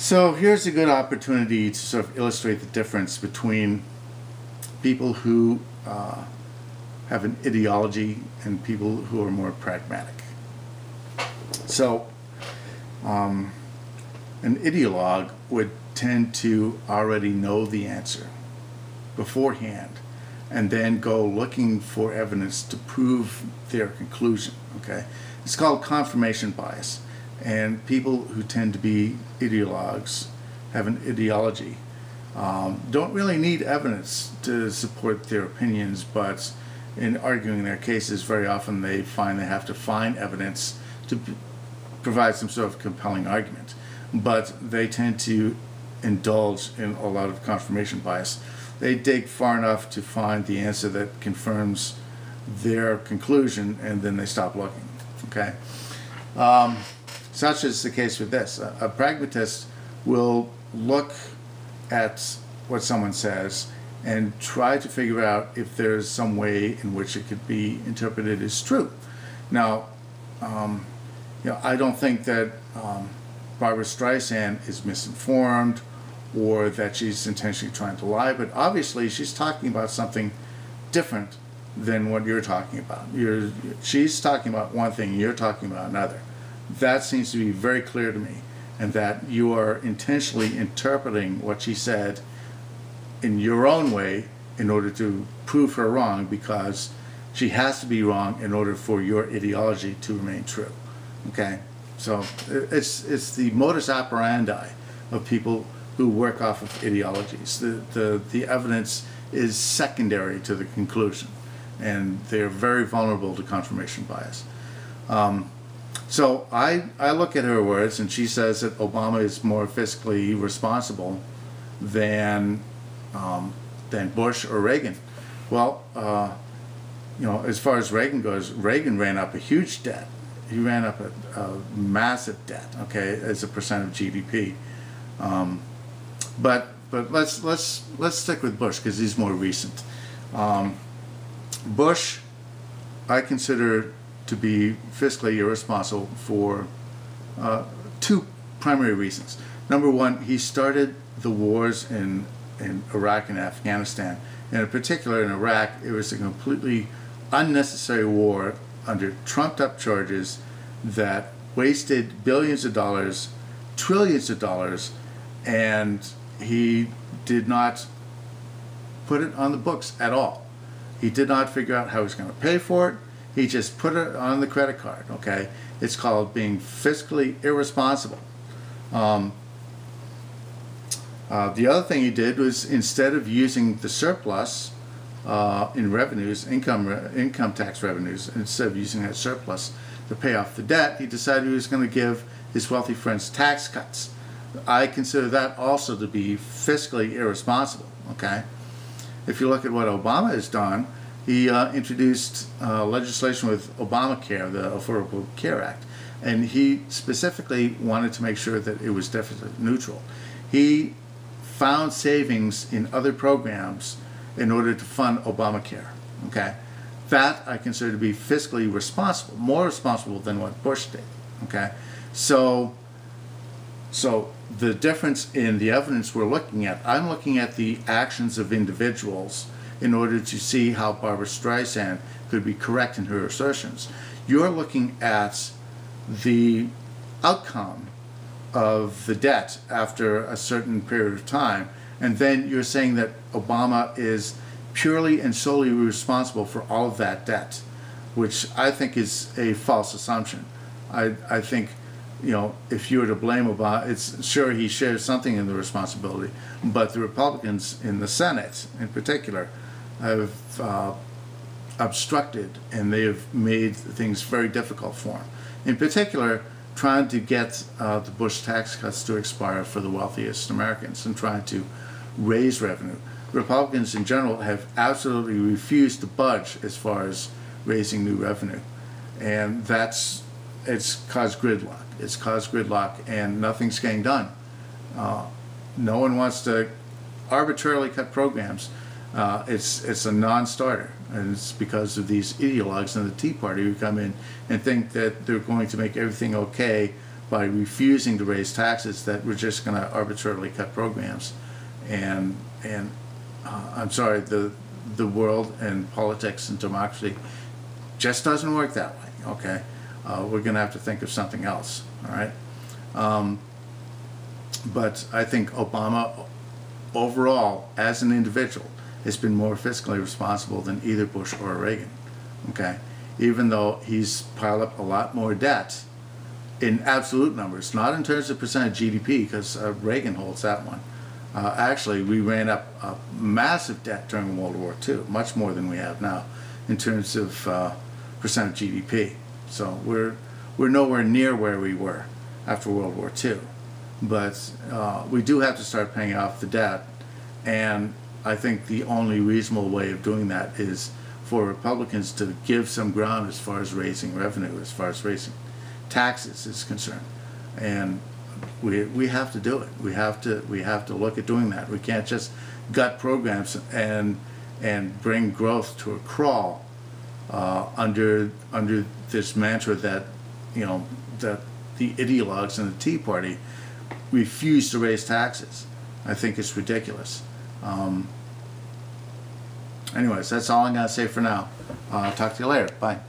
So here's a good opportunity to sort of illustrate the difference between people who have an ideology and people who are more pragmatic. So an ideologue would tend to already know the answer beforehand and then go looking for evidence to prove their conclusion. Okay, it's called confirmation bias. And people who tend to be ideologues have an ideology. Don't really need evidence to support their opinions, but in arguing their cases, very often they find they have to find evidence to provide some sort of compelling argument. But they tend to indulge in a lot of confirmation bias. They dig far enough to find the answer that confirms their conclusion, and then they stop looking. Okay. Such is the case with this. A pragmatist will look at what someone says and try to figure out if there's some way in which it could be interpreted as true. Now, I don't think that Barbra Streisand is misinformed or that she's intentionally trying to lie, but obviously she's talking about something different than what you're talking about. She's talking about one thing, you're talking about another. That seems to be very clear to me, and that you are intentionally interpreting what she said in your own way in order to prove her wrong, because she has to be wrong in order for your ideology to remain true. Okay, so it's the modus operandi of people who work off of ideologies. The evidence is secondary to the conclusion, and they're very vulnerable to confirmation bias. So I look at her words, and she says that Obama is more fiscally responsible than Bush or Reagan. Well, as far as Reagan goes, Reagan ran up a huge debt. He ran up a massive debt, okay, as a percent of GDP. But let's stick with Bush because he's more recent. Bush, I consider to be fiscally irresponsible for two primary reasons. Number one, he started the wars in Iraq and Afghanistan. And in particular in Iraq, it was a completely unnecessary war under trumped-up charges that wasted billions of dollars, trillions of dollars, and he did not put it on the books at all. He did not figure out how he was going to pay for it. He just put it on the credit card, okay? It's called being fiscally irresponsible. The other thing he did was, instead of using the surplus in revenues, income tax revenues, instead of using that surplus to pay off the debt, he decided he was going to give his wealthy friends tax cuts. I consider that also to be fiscally irresponsible, okay? If you look at what Obama has done, he introduced legislation with Obamacare, the Affordable Care Act, and he specifically wanted to make sure that it was deficit neutral. He found savings in other programs in order to fund Obamacare. Okay, that I consider to be fiscally responsible, more responsible than what Bush did. Okay, so the difference in the evidence we're looking at, I'm looking at the actions of individuals in order to see how Barbra Streisand could be correct in her assertions. You're looking at the outcome of the debt after a certain period of time, and then you're saying that Obama is purely and solely responsible for all of that debt, which I think is a false assumption. I think, if you were to blame Obama, it's sure he shares something in the responsibility, but the Republicans in the Senate in particular have obstructed, and they have made things very difficult for him. In particular, trying to get the Bush tax cuts to expire for the wealthiest Americans and trying to raise revenue. Republicans in general have absolutely refused to budge as far as raising new revenue, and it's caused gridlock. It's caused gridlock, and nothing's getting done. No one wants to arbitrarily cut programs. It's a non-starter, and it's because of these ideologues in the Tea Party who come in and think that they're going to make everything okay by refusing to raise taxes that we're just going to arbitrarily cut programs, and I'm sorry, the world and politics and democracy just doesn't work that way. Okay, we're going to have to think of something else. All right, but I think Obama overall, as an individual, has been more fiscally responsible than either Bush or Reagan. Okay, even though he's piled up a lot more debt in absolute numbers, not in terms of percent of GDP, because Reagan holds that one. Actually, we ran up a massive debt during World War II, much more than we have now, in terms of percent of GDP. So we're nowhere near where we were after World War II. But we do have to start paying off the debt, and I think the only reasonable way of doing that is for Republicans to give some ground as far as raising revenue, as far as raising taxes is concerned, and we have to do it. We have to look at doing that. We can't just gut programs and bring growth to a crawl under this mantra that that the ideologues and the Tea Party refuse to raise taxes. I think it's ridiculous. Anyways, that's all I'm going to say for now. Talk to you later. Bye.